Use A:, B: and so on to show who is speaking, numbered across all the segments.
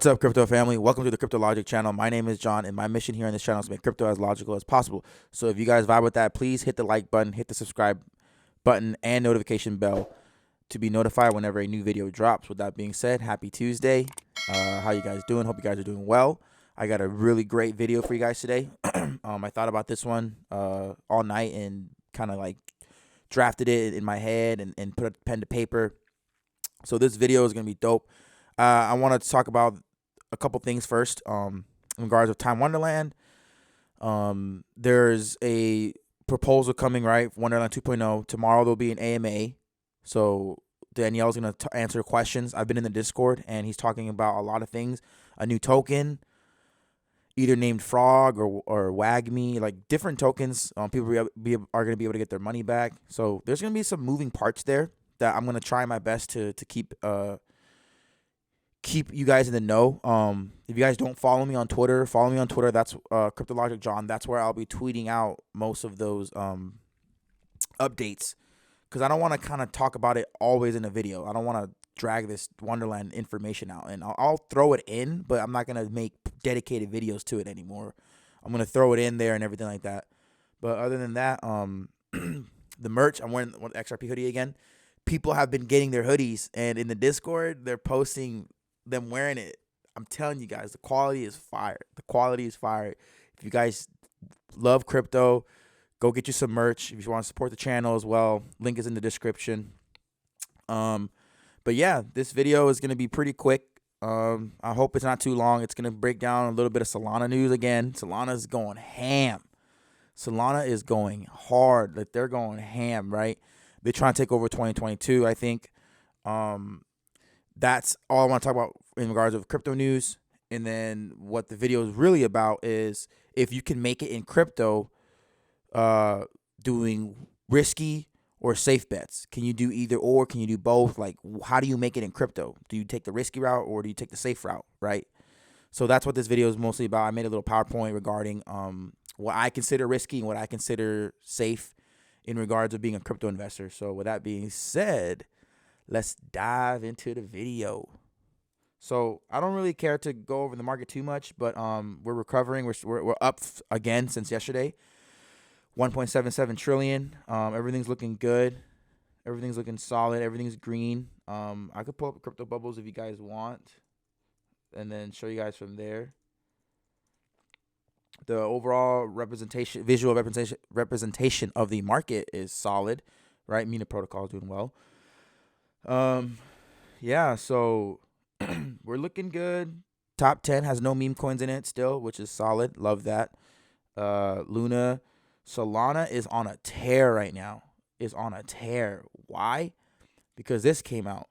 A: What's up, crypto family? Welcome to the Crypto Logic channel. My name is John, and my mission here on this channel is to make crypto as logical as possible. So if you guys vibe with that, please hit the like button, hit the subscribe button, and notification bell to be notified whenever a new video drops. With that being said, happy Tuesday. How you guys doing? Hope you guys are doing well. I got a really great video for you guys today. I thought about this one all night and kind of like drafted it in my head and put a pen to paper. So this video is going to be dope. I want to talk about a couple things first. In regards of Time Wonderland, there's a proposal coming, right? Wonderland 2.0. Tomorrow there'll be an AMA. So Danielle's going to answer questions. I've been in the Discord, and he's talking about a lot of things. A new token, either named Frog or Wagme, like different tokens. People are going to be able to get their money back. So there's going to be some moving parts there that I'm going to try my best to keep you guys in the know. If you guys don't follow me on Twitter, follow me on Twitter. That's Cryptologic John. That's where I'll be tweeting out most of those updates, because I don't want to kind of talk about it always in a video. I don't want to drag this Wonderland information out, and I'll throw it in, but I'm not going to make dedicated videos to it anymore. I'm going to throw it in there and everything like that. But other than that, the merch, I'm wearing the XRP hoodie again. People have been getting their hoodies, and in the Discord, they're posting them wearing it. I'm telling you guys, the quality is fire. The quality is fire. If you guys love crypto, go get you some merch. If you want to support the channel as well, link is in the description. But yeah, this video is going to be pretty quick. I hope it's not too long. It's going to break down a little bit of Solana news again. Solana is going ham. Solana is going hard. Like, they're going ham, right? They're trying to take over 2022, I think. That's all I want to talk about in regards of crypto news. And then what the video is really about is if you can make it in crypto, doing risky or safe bets. Can you do either or? Can you do both? Like, how do you make it in crypto? Do you take the risky route or do you take the safe route, right? So that's what this video is mostly about. I made a little PowerPoint regarding what I consider risky and what I consider safe in regards of being a crypto investor. So with that being said, let's dive into the video. So I don't really care to go over the market too much, but we're recovering. We're up again since yesterday. 1.77 trillion. Everything's looking good. Everything's looking solid. Everything's green. I could pull up crypto bubbles if you guys want, and then show you guys from there. The overall visual representation of the market is solid, right? Mina protocol is doing well. Yeah, so we're looking good. Top 10 has no meme coins in it still, which is solid. Love that. Luna, Solana is on a tear right now. Is on a tear. Why? Because this came out.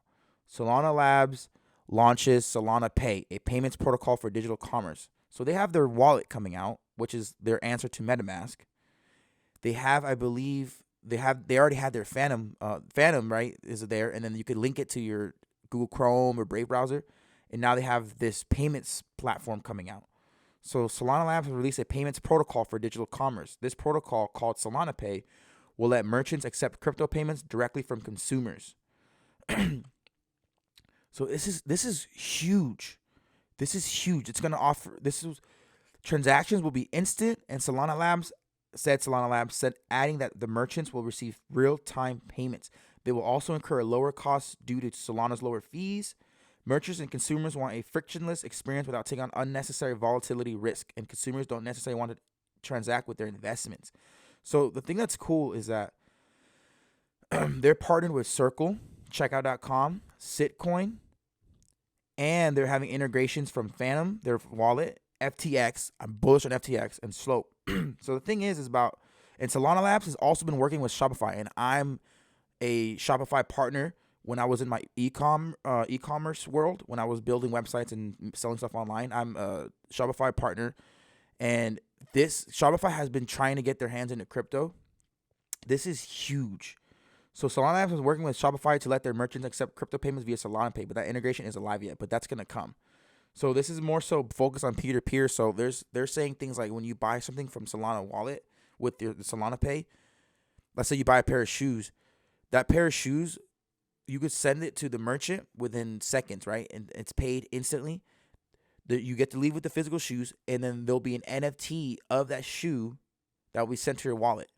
A: Solana Labs launches Solana Pay, a payments protocol for digital commerce. So they have their wallet coming out, which is their answer to MetaMask. They have, I believe, they already had their Phantom, right, is there, and then you could link it to your Google Chrome or Brave browser, and now they have this payments platform coming out. So Solana Labs has released a payments protocol for digital commerce. This protocol, called Solana Pay, will let merchants accept crypto payments directly from consumers. So this is huge. This is huge. It's going to offer, transactions will be instant, and Solana Labs said adding that the merchants will receive real-time payments. They will also incur lower costs due to Solana's lower fees. Merchants and consumers want a frictionless experience without taking on unnecessary volatility risk, and consumers don't necessarily want to transact with their investments. So the thing that's cool is that they're partnered with Circle, Checkout.com, Sitcoin, and they're having integrations from Phantom, their wallet, FTX. I'm bullish on FTX, and Slope. So the thing is about, and Solana Labs has also been working with Shopify, and I'm a Shopify partner when I was in my e-commerce world, when I was building websites and selling stuff online. I'm a Shopify partner, and this Shopify has been trying to get their hands into crypto. This is huge. So Solana Labs is working with Shopify to let their merchants accept crypto payments via Solana Pay, but that integration isn't live yet, but that's going to come. So this is more so focused on peer-to-peer. So they're saying things like when you buy something from Solana Wallet with the Solana Pay, let's say you buy a pair of shoes, that pair of shoes, you could send it to the merchant within seconds, right? And it's paid instantly. You get to leave with the physical shoes, and then there'll be an NFT of that shoe that will be sent to your wallet.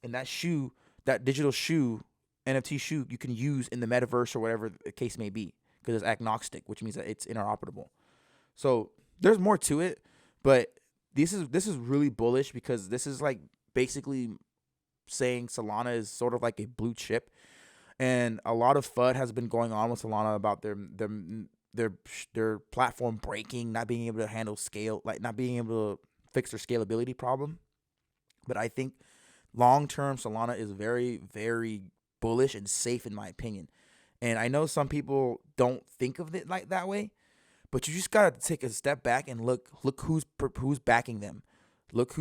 A: And that shoe, that digital shoe, NFT shoe, you can use in the metaverse or whatever the case may be, because it's agnostic, which means that it's interoperable. So there's more to it, but this is really bullish, because this is like basically saying Solana is sort of like a blue chip, and a lot of FUD has been going on with Solana about their platform breaking, not being able to handle scale, like not being able to fix their scalability problem. But I think long term Solana is very, very bullish and safe in my opinion. And I know some people don't think of it like that way, but you just gotta take a step back and look who's backing them. Look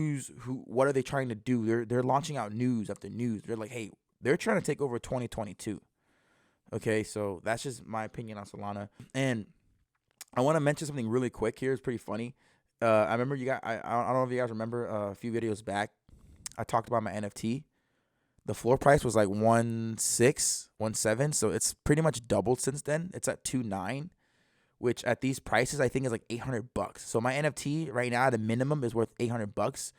A: what are they trying to do? They're launching out news after news. They're like, hey, they're trying to take over 2022. Okay, so that's just my opinion on Solana. And I want to mention something really quick here. It's pretty funny. I remember you guys. I don't know if you guys remember a few videos back, I talked about my NFT. The floor price was like 1.6, 1.7, so it's pretty much doubled since then. It's at 2.9, which at these prices I think is like $800. So my NFT right now, the minimum is worth $800,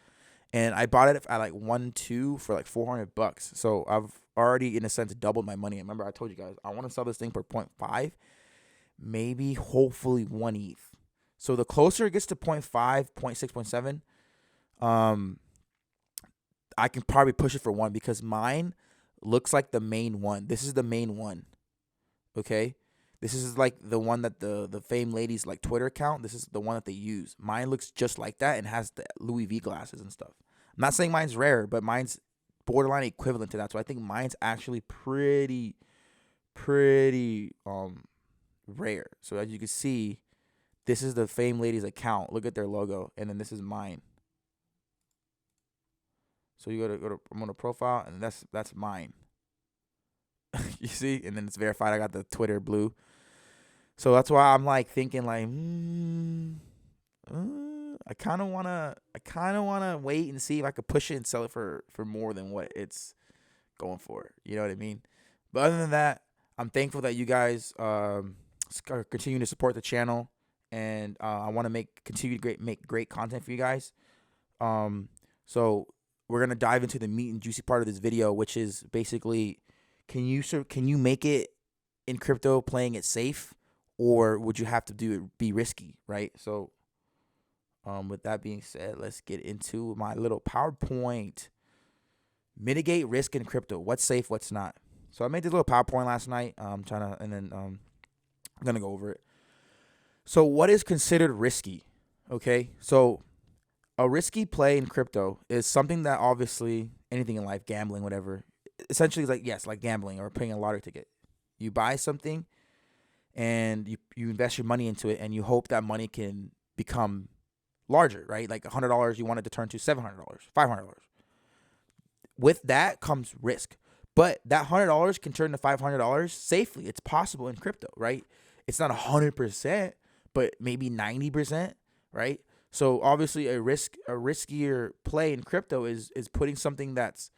A: and I bought it at like 1.2 for like $400. So I've already, in a sense, doubled my money. Remember, I told you guys I want to sell this thing for 0.5, maybe, hopefully 1 ETH. So the closer it gets to 0.5, 0.6, 0.7, I can probably push it for 1, because mine looks like the main one. This is the main one. Okay? This is like the one that the Fame Ladies like Twitter account. This is the one that they use. Mine looks just like that and has the Louis V glasses and stuff. I'm not saying mine's rare, but mine's borderline equivalent to that. So I think mine's actually pretty rare. So as you can see, this is the Fame Ladies account. Look at their logo, and then this is mine. So you go to I'm going to profile, and that's mine. You see, and then it's verified. I got the Twitter blue. So that's why I'm like thinking like, I kind of wanna wait and see if I could push it and sell it for more than what it's going for. You know what I mean? But other than that, I'm thankful that you guys continue to support the channel, and I want to make great content for you guys. So we're gonna dive into the meat and juicy part of this video, which is basically, can you make it in crypto playing it safe, or would you have to be risky, right? So with that being said, let's get into my little PowerPoint. Mitigate risk in crypto. What's safe, what's not. So I made this little PowerPoint last night. I'm gonna go over it. So what is considered risky? Okay, so a risky play in crypto is something that, obviously, anything in life, gambling, whatever, essentially is like, yes, like gambling or playing a lottery ticket. You buy something and you invest your money into it, and you hope that money can become larger, right? Like $100, you want it to turn to $700, $500. With that comes risk. But that $100 can turn to $500 safely. It's possible in crypto, right? It's not 100%, but maybe 90%, right? So obviously a riskier play in crypto is putting something that's,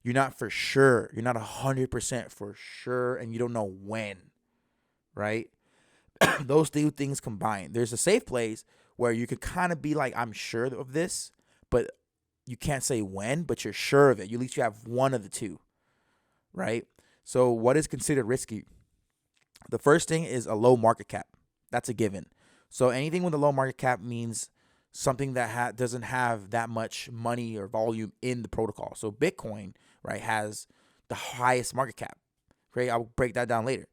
A: you're not for sure. You're not 100% for sure, and you don't know when, right? Those two things combined. There's a safe plays where you could kind of be like, I'm sure of this, but you can't say when, but you're sure of it. At least you have one of the two, right? So what is considered risky? The first thing is a low market cap. That's a given. So anything with a low market cap means something that doesn't have that much money or volume in the protocol. So Bitcoin, right, has the highest market cap. Great, I'll break that down later.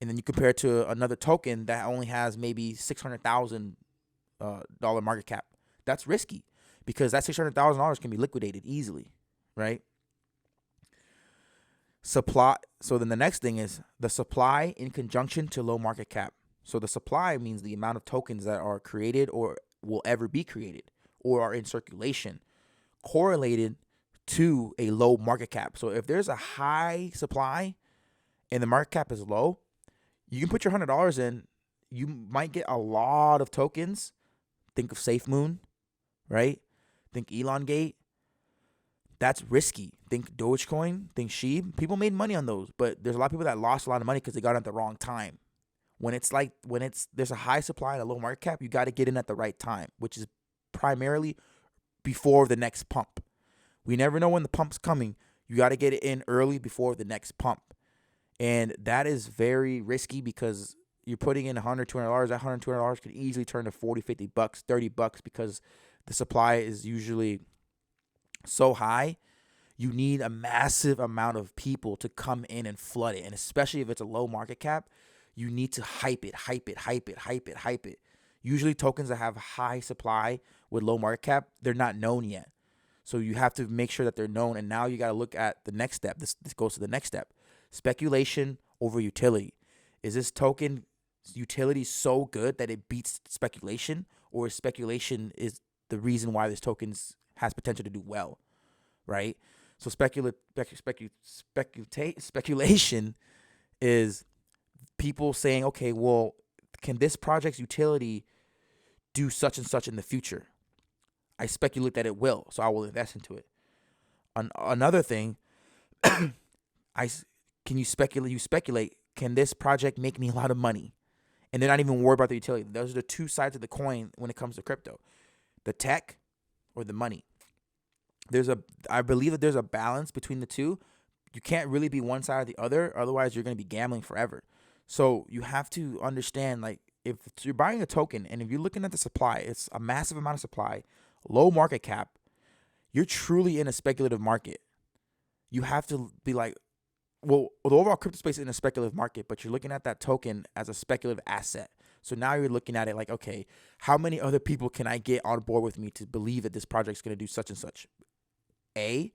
A: And then you compare it to another token that only has maybe $600,000 market cap. That's risky, because that $600,000 can be liquidated easily, right? Supply. So then the next thing is the supply in conjunction to low market cap. So the supply means the amount of tokens that are created or will ever be created or are in circulation, correlated to a low market cap. So if there's a high supply and the market cap is low, you can put your $100 in. You might get a lot of tokens. Think of SafeMoon, right? Think Elongate. That's risky. Think Dogecoin. Think Sheeb. People made money on those, but there's a lot of people that lost a lot of money because they got it at the wrong time. When there's a high supply and a low market cap, you got to get in at the right time, which is primarily before the next pump. We never know when the pump's coming. You got to get it in early before the next pump. And that is very risky because you're putting in $100, $200. That $100, $200 could easily turn to $40, $50, $30 because the supply is usually so high. You need a massive amount of people to come in and flood it. And especially if it's a low market cap, you need to hype it. Usually tokens that have high supply with low market cap, they're not known yet. So you have to make sure that they're known. And now you got to look at the next step. This goes to the next step. Speculation over utility. Is this token utility so good that it beats speculation? Or speculation is the reason why this token has potential to do well, right? So speculation is people saying, okay, well, can this project's utility do such and such in the future? I speculate that it will, so I will invest into it. Another thing, you speculate, can this project make me a lot of money? And they're not even worried about the utility. Those are the two sides of the coin when it comes to crypto. The tech or the money. I believe that there's a balance between the two. You can't really be one side or the other, otherwise you're going to be gambling forever. So you have to understand, like, if you're buying a token and if you're looking at the supply, it's a massive amount of supply, low market cap, you're truly in a speculative market. You have to be like, well, the overall crypto space is in a speculative market, but you're looking at that token as a speculative asset. So now you're looking at it like, okay, how many other people can I get on board with me to believe that this project's going to do such and such? A,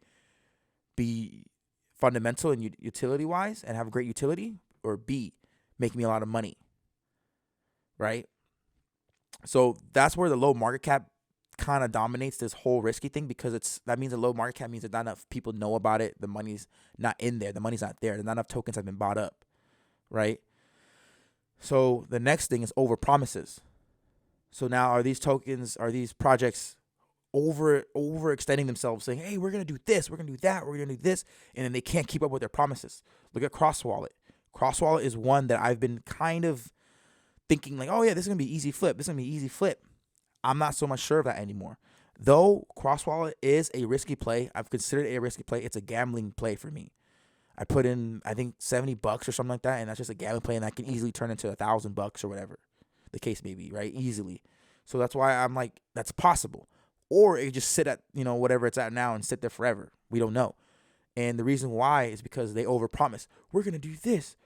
A: be fundamental and utility-wise and have a great utility, or B, make me a lot of money, right? So that's where the low market cap kind of dominates this whole risky thing, because that means the low market cap means that not enough people know about it. The money's not in there. The money's not there. Not enough tokens have been bought up, right? So the next thing is over promises. So now are these projects overextending themselves, saying, hey, we're going to do this, we're going to do that, we're going to do this, and then they can't keep up with their promises. Look at Cross Wallet. Cross Wallet is one that I've been kind of thinking like, oh yeah, this is going to be easy flip. I'm not so much sure of that anymore. Though Cross Wallet is a risky play, I've considered it a risky play. It's a gambling play for me. I put in, I think, $70 or something like that, and that's just a gambling play, and that can easily turn into $1,000 or whatever the case may be, right? Easily. So that's why I'm like, that's possible. Or it could just sit at, whatever it's at now and sit there forever. We don't know. And the reason why is because they overpromise. We're going to do this.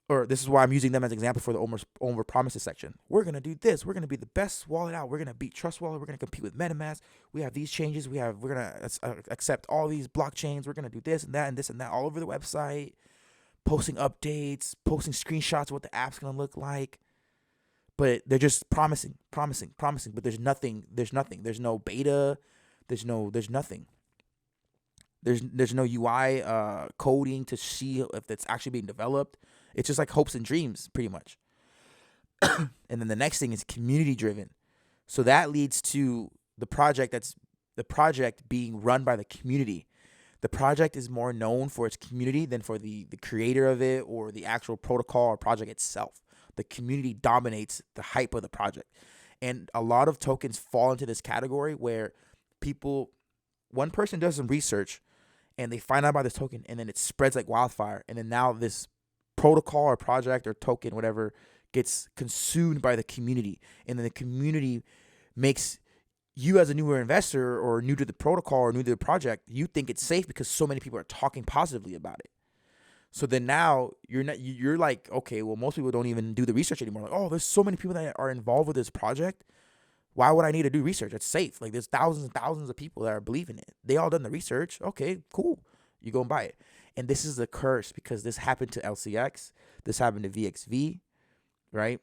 A: Or this is why I'm using them as an example for the over promises section. We're going to do this. We're going to be the best wallet out. We're going to beat Trust Wallet. We're going to compete with MetaMask. We have these changes. We're going to accept all these blockchains. We're going to do this and that and this and that all over the website. Posting updates, posting screenshots of what the app's going to look like. But they're just promising. But there's nothing. There's no beta. There's nothing. There's no UI coding to see if it's actually being developed. It's just like hopes and dreams, pretty much. And then the next thing is community driven. So that leads to the project being run by the community. The project is more known for its community than for the creator of it or the actual protocol or project itself. The community dominates the hype of the project. And a lot of tokens fall into this category where one person does some research and they find out about this token, and then it spreads like wildfire. And then now this protocol or project or token, whatever, gets consumed by the community. And then the community makes you, as a newer investor or new to the protocol or new to the project, you think it's safe because so many people are talking positively about it. So then now you're like, okay, well, most people don't even do the research anymore. Like, oh, there's so many people that are involved with this project. Why would I need to do research? It's safe. Like, there's thousands and thousands of people that are believing it. They all done the research. Okay, cool. You go and buy it. And this is a curse because this happened to LCX. This happened to VXV, right?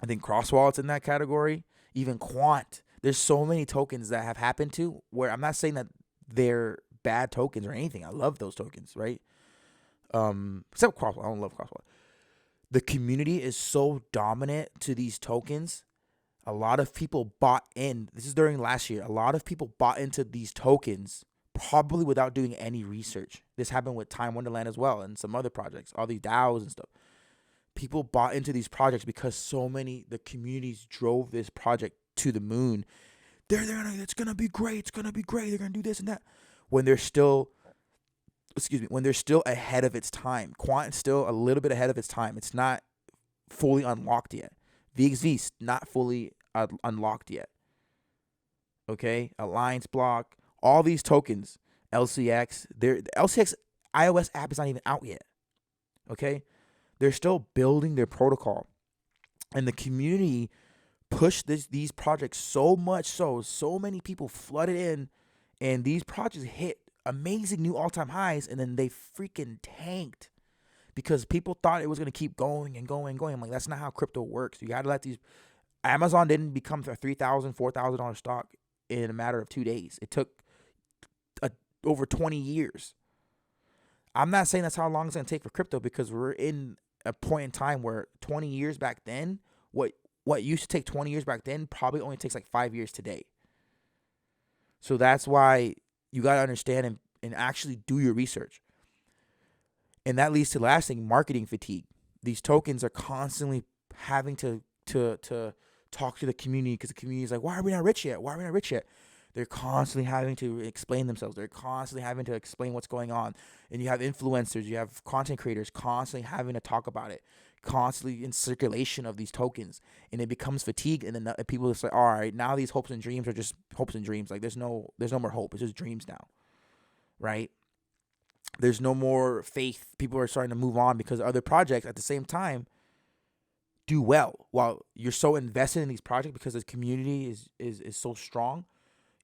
A: I think Cross Wallet's in that category. Even Quant. There's so many tokens that have happened to where I'm not saying that they're bad tokens or anything. I love those tokens, right? Except Cross Wallet. I don't love Cross Wallet. The community is so dominant to these tokens. A lot of people bought in. This is during last year. A lot of people bought into these tokens probably without doing any research. This happened with Time Wonderland as well and some other projects, all these DAOs and stuff. people bought into these projects because the communities drove this project to the moon. It's gonna be great. It's gonna be great. They're gonna do this and that. When they're still, when they're still ahead of its time. Quant is still a little bit ahead of its time. It's not fully unlocked yet. VXV's not fully unlocked yet. Okay, Alliance Block, all these tokens, LCX. The LCX iOS app is not even out yet. Okay, they're still building their protocol, and the community pushed these projects so much so many people flooded in, and these projects hit amazing new all-time highs, and then they freaking tanked because people thought it was going to keep going and going and going. I'm like, that's not how crypto works. You got to let these. Amazon didn't become a $3,000, $4,000 stock in a matter of 2 days. It took over 20 years. I'm not saying that's how long it's going to take for crypto, because we're in a point in time where 20 years back then, what used to take 20 years back then probably only takes like 5 years today. So that's why you got to understand and actually do your research. And that leads to the last thing, marketing fatigue. These tokens are constantly having to talk to the community, because the community is like, why are we not rich yet? Why are we not rich yet? They're constantly having to explain themselves. They're constantly having to explain what's going on. And you have influencers, you have content creators constantly having to talk about it, constantly in circulation of these tokens. And it becomes fatigue. And then people just like, all right, now these hopes and dreams are just hopes and dreams. Like there's no more hope. It's just dreams now, right? There's no more faith. People are starting to move on because other projects at the same time do well. While you're so invested in these projects because the community is so strong,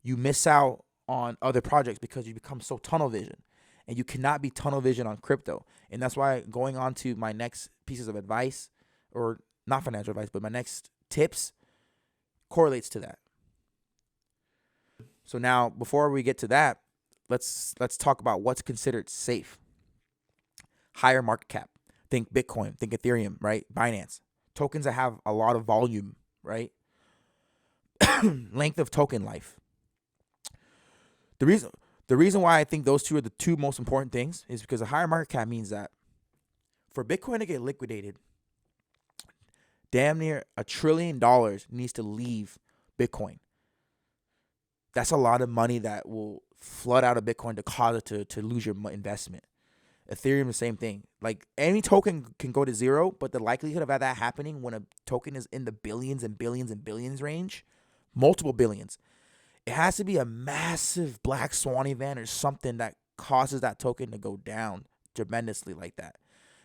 A: you miss out on other projects because you become so tunnel vision, and you cannot be tunnel vision on crypto. And that's why going on to my next pieces of advice, or not financial advice, but my next tips correlates to that. So now, before we get to that, let's talk about what's considered safe. Higher market cap. Think Bitcoin, think Ethereum, right? Binance. Tokens that have a lot of volume, right? Length of token life. The reason why I think those two are the two most important things is because a higher market cap means that for Bitcoin to get liquidated, damn near $1 trillion needs to leave Bitcoin. That's a lot of money that will flood out of Bitcoin to cause it to lose your investment. Ethereum, the same thing. Like, any token can go to zero, but the likelihood of that happening when a token is in the billions and billions and billions range, multiple billions, it has to be a massive black swan event or something that causes that token to go down tremendously like that.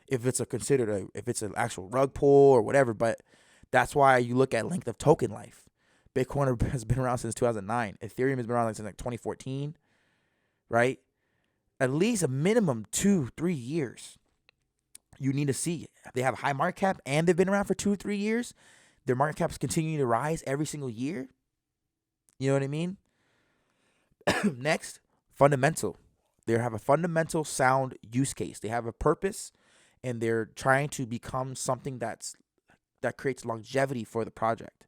A: If it's if it's an actual rug pull or whatever, but that's why you look at length of token life. Bitcoin has been around since 2009. Ethereum has been around since 2014, right? At least a minimum 2-3 years. You need to see they have a high market cap and they've been around for 2-3 years. Their market cap is continuing to rise every single year. You know what I mean? Next, fundamental. They have a fundamental sound use case. They have a purpose, and they're trying to become something that creates longevity for the project.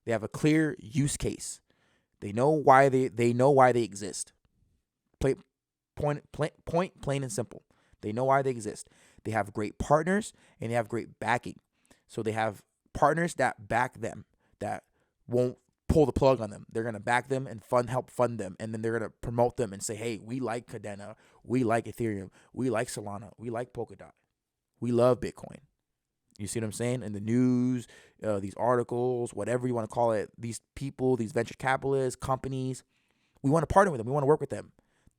A: They have a clear use case. They know why they know why they exist. Point plain and simple. They know why they exist. They have great partners and they have great backing. So they have partners that back them, that won't pull the plug on them. They're gonna back them and help fund them, and then they're gonna promote them and say, "Hey, we like Cardano, we like Ethereum, we like Solana, we like Polkadot, we love Bitcoin." You see what I'm saying? In the news, these articles, whatever you want to call it, these people, these venture capitalists, companies, we want to partner with them. We want to work with them.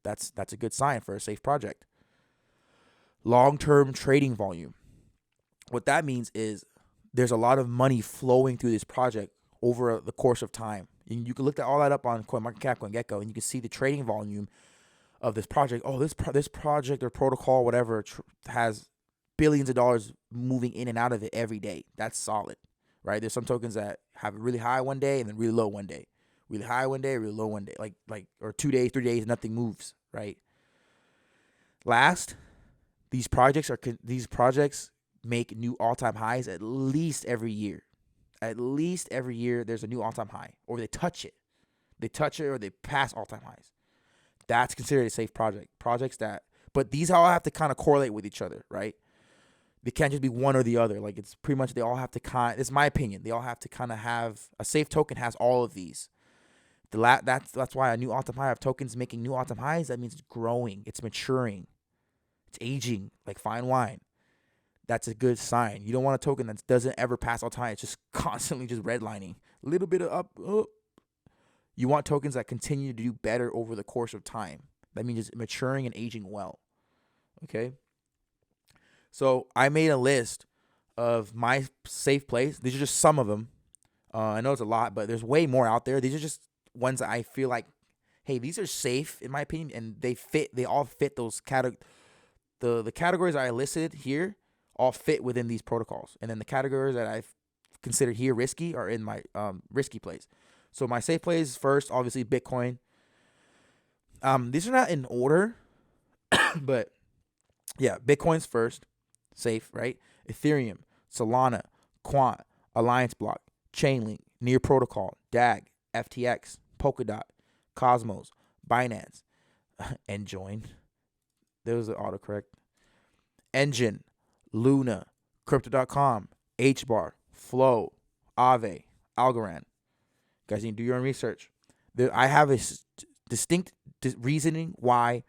A: That's a good sign for a safe project. Long-term trading volume. What that means is there's a lot of money flowing through this project over the course of time. And you can look at all that up on CoinMarketCap, CoinGecko, and you can see the trading volume of this project. Oh, this project or protocol, whatever, has billions of dollars moving in and out of it every day. That's solid, right? There's some tokens that have it really high one day and then really low one day. Really high one day, really low one day. Like or 2 days, 3 days, nothing moves, right? Last, these projects make new all-time highs at least every year. At least every year there's a new all-time high, or they touch it. They touch it or they pass all-time highs. That's considered a safe project. But these all have to kind of correlate with each other, right? They can't just be one or the other. Like, it's pretty much they all have to it's my opinion. They all have to kind of have a safe token has all of these. That's why a new all-time high of tokens making new all-time highs. That means it's growing, it's maturing, it's aging like fine wine. That's a good sign. You don't want a token that doesn't ever pass all time. It's just constantly just redlining. A little bit of up. Oh. You want tokens that continue to do better over the course of time. That means it's maturing and aging well. Okay? So I made a list of my safe plays. These are just some of them. I know it's a lot, but there's way more out there. These are just ones that I feel like, hey, these are safe in my opinion, and they all fit those the categories I listed here all fit within these protocols. And then the categories that I've considered here risky are in my risky plays. So my safe plays first, obviously Bitcoin. These are not in order, but yeah, Bitcoin's first, safe, right? Ethereum, Solana, Quant, Alliance Block, Chainlink, Near Protocol, DAG, FTX, Polkadot, Cosmos, Binance, Enjoin. There was an autocorrect. Engine, Luna, Crypto.com, HBAR, Flow, Aave, Algorand. Guys need to do your own research. I have a distinct reasoning why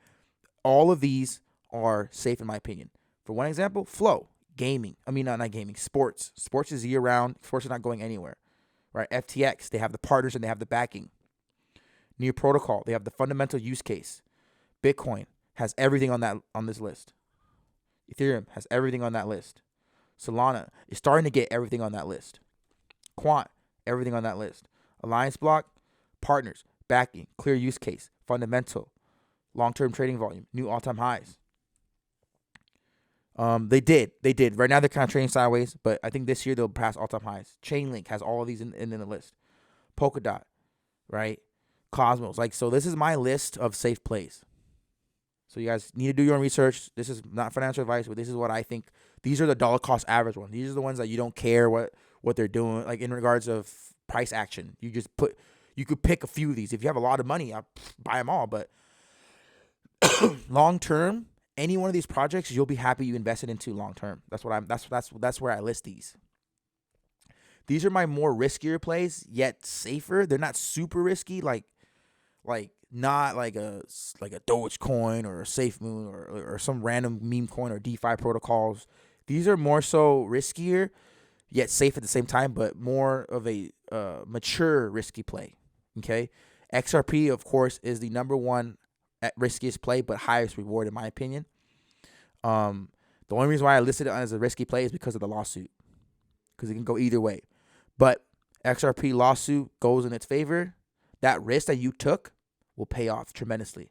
A: all of these are safe in my opinion. For one example, Flow, gaming. I mean, not gaming, sports. Sports is year-round. Sports is not going anywhere. Right? FTX, they have the partners and they have the backing. Near Protocol, they have the fundamental use case. Bitcoin has everything on this list. Ethereum has everything on that list. Solana is starting to get everything on that list. Quant, everything on that list. Alliance Block, partners, backing, clear use case, fundamental, long-term trading volume, new all-time highs. They did. Right now they're kind of trading sideways, but I think this year they'll pass all-time highs. Chainlink has all of these in the list. Polkadot, right? Cosmos. So this is my list of safe plays. So you guys need to do your own research. This is not financial advice, but this is what I think. These are the dollar cost average ones. These are the ones that you don't care what they're doing, like in regards of price action. You could pick a few of these. If you have a lot of money, I'll buy them all. But long term, any one of these projects, you'll be happy you invested into long term. That's where I list these. These are my more riskier plays, yet safer. They're not super risky, like not like a Dogecoin or a SafeMoon or some random meme coin or DeFi protocols. These are more so riskier, yet safe at the same time, but more of a mature risky play. Okay, XRP of course is the number one riskiest play, but highest reward in my opinion. The only reason why I listed it as a risky play is because of the lawsuit, because it can go either way. But XRP lawsuit goes in its favor. That risk that you took will pay off tremendously.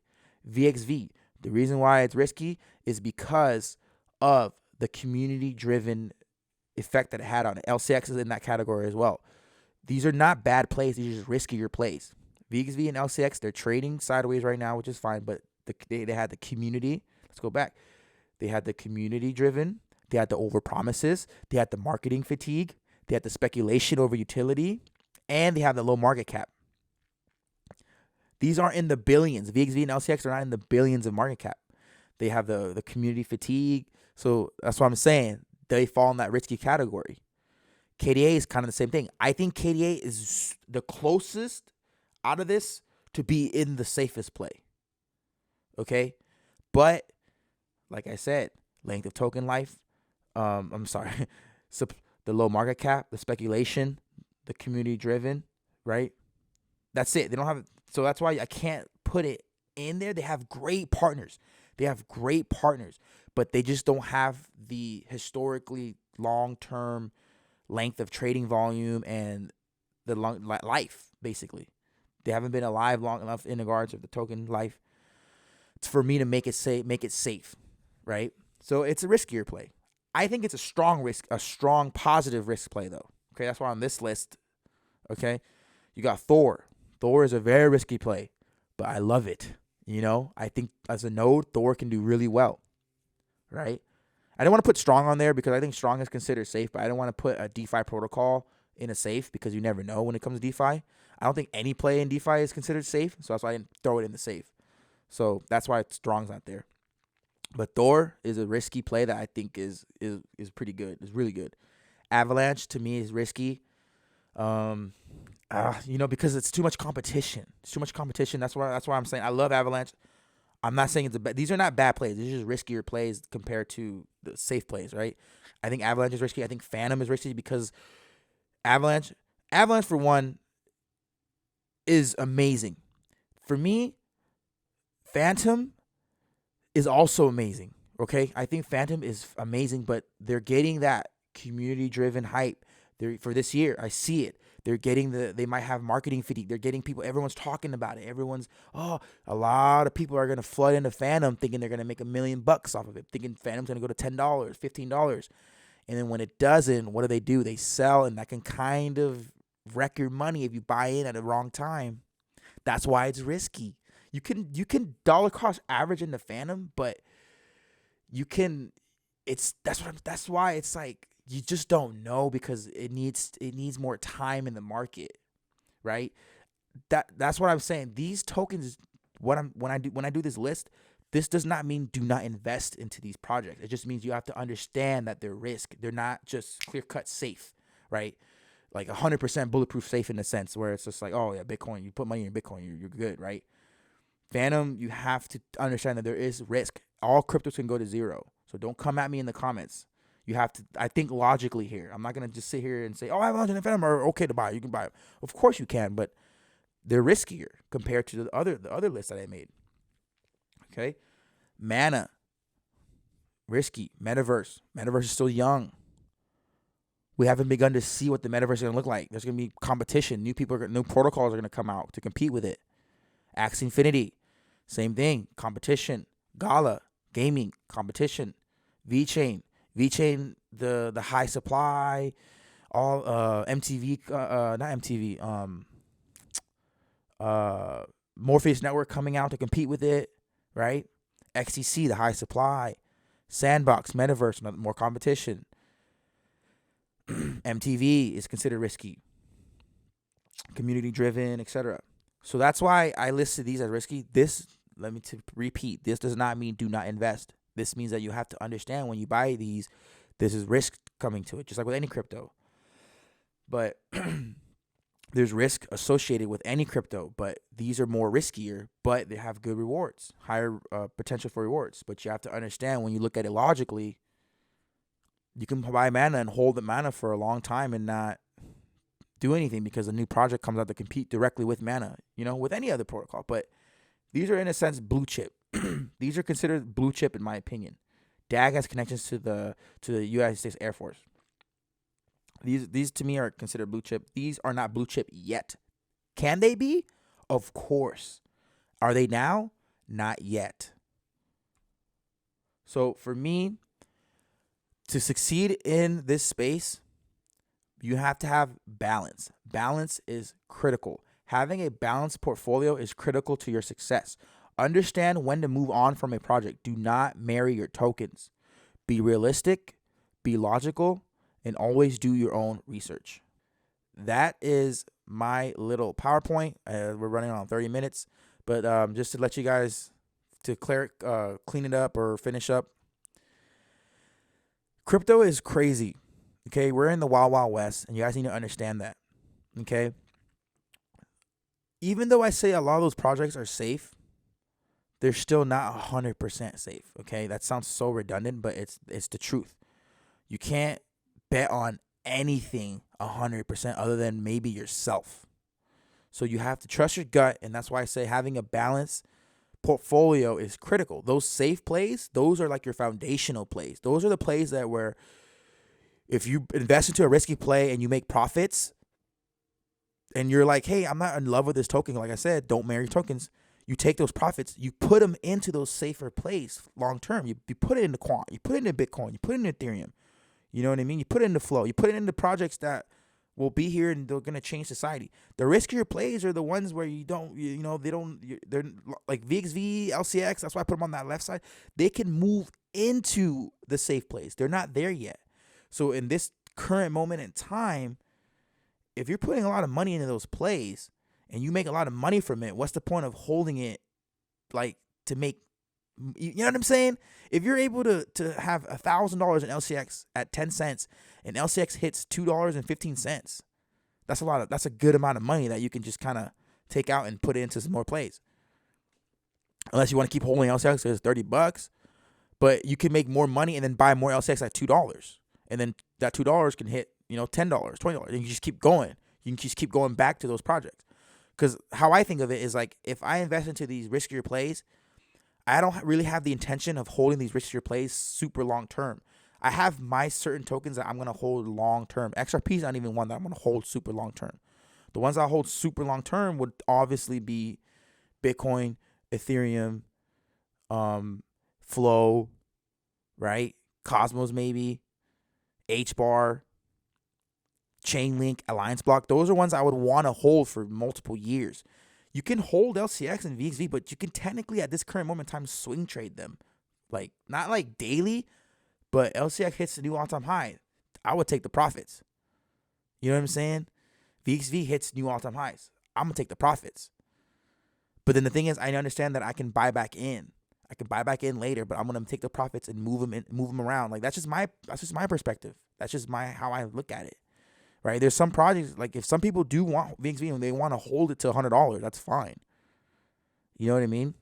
A: VXV, the reason why it's risky is because of the community-driven effect that it had on it. LCX is in that category as well. These are not bad plays. These are just riskier plays. VXV and LCX, they're trading sideways right now, which is fine, but they had the community. Let's go back. They had the community-driven. They had the overpromises. They had the marketing fatigue. They had the speculation over utility. And they have the low market cap. These aren't in the billions. VXV and LCX are not in the billions of market cap. They have the community fatigue. So that's what I'm saying. They fall in that risky category. KDA is kind of the same thing. I think KDA is the closest out of this to be in the safest play. Okay? But, like I said, length of token life. The low market cap, the speculation, the community driven, right? That's it. They don't have, so that's why I can't put it in there. They have great partners. But they just don't have the historically long-term length of trading volume and the long life, basically. They haven't been alive long enough in regards of the token life. It's for me to make it safe, right? So it's a riskier play. I think it's a strong positive risk play though. Okay, that's why on this list, okay, you got Thor. Thor is a very risky play, but I love it. I think as a node, Thor can do really well, right? I don't want to put Strong on there because I think Strong is considered safe, but I don't want to put a DeFi protocol in a safe because you never know when it comes to DeFi. I don't think any play in DeFi is considered safe, so that's why I didn't throw it in the safe. So that's why Strong's not there. But Thor is a risky play that I think is pretty good. It's really good. Avalanche to me is risky. Um, because it's too much competition. It's too much competition. That's why I'm saying I love Avalanche. I'm not saying it's a bad. These are not bad plays. These are just riskier plays compared to the safe plays, right? I think Avalanche is risky. I think Phantom is risky because Avalanche, Avalanche for one is amazing. For me, Phantom is also amazing. Okay, I think Phantom is amazing, but they're getting that community-driven hype. For this year. I see it. They're getting They might have marketing fatigue. They're getting people. Everyone's talking about it. A lot of people are gonna flood into Phantom, thinking they're gonna make $1 million off of it, thinking Phantom's gonna go to $10, $15, and then when it doesn't, what do? They sell, and that can kind of wreck your money if you buy in at the wrong time. That's why it's risky. You can dollar cost average in the Phantom, but you can that's why it's like you just don't know because it needs more time in the market, right? That's what I'm saying. These tokens, when I do this list, this does not mean do not invest into these projects. It just means you have to understand that they're risk. They're not just clear cut safe, right? Like 100% bulletproof safe in the sense where it's just like, oh yeah, Bitcoin. You put money in Bitcoin, you're good, right? Phantom, you have to understand that there is risk. All cryptos can go to zero. So don't come at me in the comments. You have to, I think logically here. I'm not going to just sit here and say, oh, Avalanche and Phantom are okay to buy. You can buy them. Of course you can, but they're riskier compared to the other lists that I made. Okay? Mana, risky. Metaverse. Metaverse is still young. We haven't begun to see what the metaverse is going to look like. There's going to be competition. New protocols are going to come out to compete with it. Axie Infinity, same thing. Competition. Gala, gaming, competition. VeChain, the high supply. All MTV, not MTV. Morpheus Network coming out to compete with it, right? XTC, the high supply. Sandbox, Metaverse, more competition. MTV is considered risky, community driven, etc. So that's why I listed these as risky. Let me repeat, this does not mean do not invest. This means that you have to understand when you buy these, this is risk coming to it, just like with any crypto. But there's risk associated with any crypto, but these are more riskier, but they have good rewards, higher potential for rewards. But you have to understand when you look at it logically, you can buy mana and hold the mana for a long time and not do anything because a new project comes out to compete directly with mana, with any other protocol. But these are in a sense blue chip. These are considered blue chip in my opinion. DAG has connections to the United States Air Force. These to me are considered blue chip. These are not blue chip yet. Can they be? Of course. Are they now? Not yet. So for me, to succeed in this space, you have to have balance. Balance is critical. Having a balanced portfolio is critical to your success. Understand when to move on from a project. Do not marry your tokens. Be realistic, be logical, and always do your own research. That is my little PowerPoint. We're running on 30 minutes, but just to let you guys clean it up or finish up. Crypto is crazy. Okay, we're in the wild, wild west, and you guys need to understand that. Okay, even though I say a lot of those projects are safe, they're still not 100% safe. Okay, that sounds so redundant, but it's the truth. You can't bet on anything 100% other than maybe yourself. So you have to trust your gut, and that's why I say having a balanced portfolio is critical. Those safe plays, those are like your foundational plays. Those are the plays that where if you invest into a risky play and you make profits and you're like, hey, I'm not in love with this token. Like I said, don't marry tokens. You take those profits, you put them into those safer plays long term. You put it into Quant, you put it into Bitcoin, you put it into Ethereum. You know what I mean? You put it into Flow. You put it into projects that will be here and they're going to change society. The riskier plays are the ones where they're like VXV, LCX. That's why I put them on that left side. They can move into the safe plays. They're not there yet. So in this current moment in time, if you're putting a lot of money into those plays and you make a lot of money from it, what's the point of holding it like to make You know what I'm saying? If you're able to have $1,000 in LCX at 10 cents and LCX hits $2.15, that's a good amount of money that you can just kind of take out and put it into some more plays. Unless you want to keep holding LCX, it's $30, but you can make more money and then buy more LCX at $2, and then that $2 can hit $10, $20, and you just keep going. You can just keep going back to those projects. Because how I think of it is like, if I invest into these riskier plays, I don't really have the intention of holding these riskier plays super long term. I have my certain tokens that I'm going to hold long term. XRP is not even one that I'm going to hold super long term. The ones I hold super long term would obviously be Bitcoin, Ethereum, Flow, right? Cosmos maybe, HBAR, Chainlink, Alliance Block. Those are ones I would want to hold for multiple years. You can hold LCX and VXV, but you can technically at this current moment in time swing trade them. Like, not like daily, but LCX hits the new all-time high. I would take the profits. You know what I'm saying? VXV hits new all-time highs. I'm going to take the profits. But then the thing is, I understand that I can buy back in. I can buy back in later, but I'm going to take the profits and move them around. Like, that's just my perspective. That's just how I look at it. Right? There's some projects, like if some people do want VXV and they want to hold it to $100, that's fine. You know what I mean?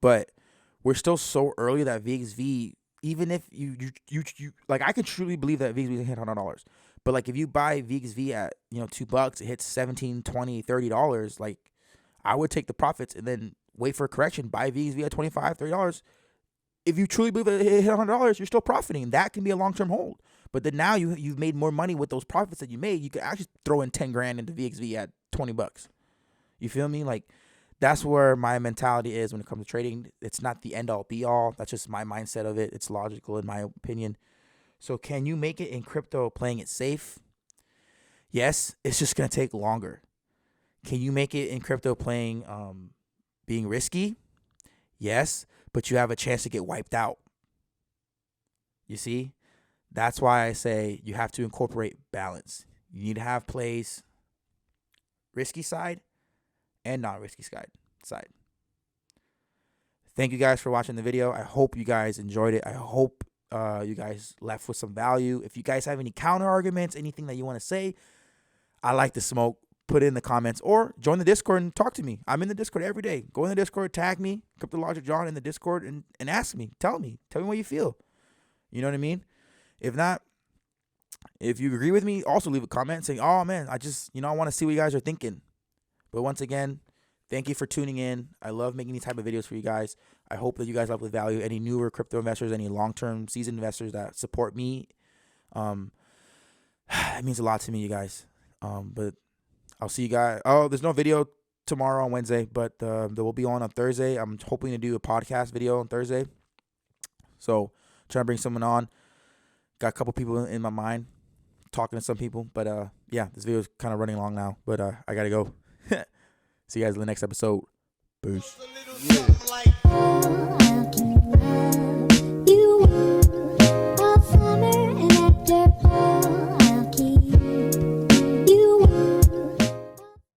A: But we're still so early that VXV, even if you like, I can truly believe that VXV can hit $100. But like, if you buy VXV at $2, it hits $17, $20, $30. Like, I would take the profits and then wait for a correction. Buy VXV at $25, $30. If you truly believe that it hit $100, you're still profiting. That can be a long-term hold. But then now you've made more money with those profits that you made. You could actually throw in 10 grand into VXV at $20. You feel me? Like, that's where my mentality is when it comes to trading. It's not the end all be all. That's just my mindset of it. It's logical in my opinion. So can you make it in crypto playing it safe? Yes, it's just going to take longer. Can you make it in crypto playing being risky? Yes, but you have a chance to get wiped out. You see? That's why I say you have to incorporate balance. You need to have plays, risky side and non-risky side. Thank you guys for watching the video. I hope you guys enjoyed it. I hope you guys left with some value. If you guys have any counter arguments, anything that you want to say, I like to smoke. Put it in the comments or join the Discord and talk to me. I'm in the Discord every day. Go in the Discord, tag me, Crypto Logic John in the Discord, and ask me. Tell me what you feel. You know what I mean? If not, if you agree with me, also leave a comment saying, oh man, I just, I want to see what you guys are thinking. But once again, thank you for tuning in. I love making these type of videos for you guys. I hope that you guys left with value. Any newer crypto investors, any long-term seasoned investors that support me, it means a lot to me, you guys. But I'll see you guys. Oh, there's no video tomorrow on Wednesday, but there will be on Thursday. I'm hoping to do a podcast video on Thursday. So trying to bring someone on. Got a couple people in my mind, talking to some people. But yeah, this video is kind of running long now. But I got to go. See you guys in the next episode. Peace. Yeah.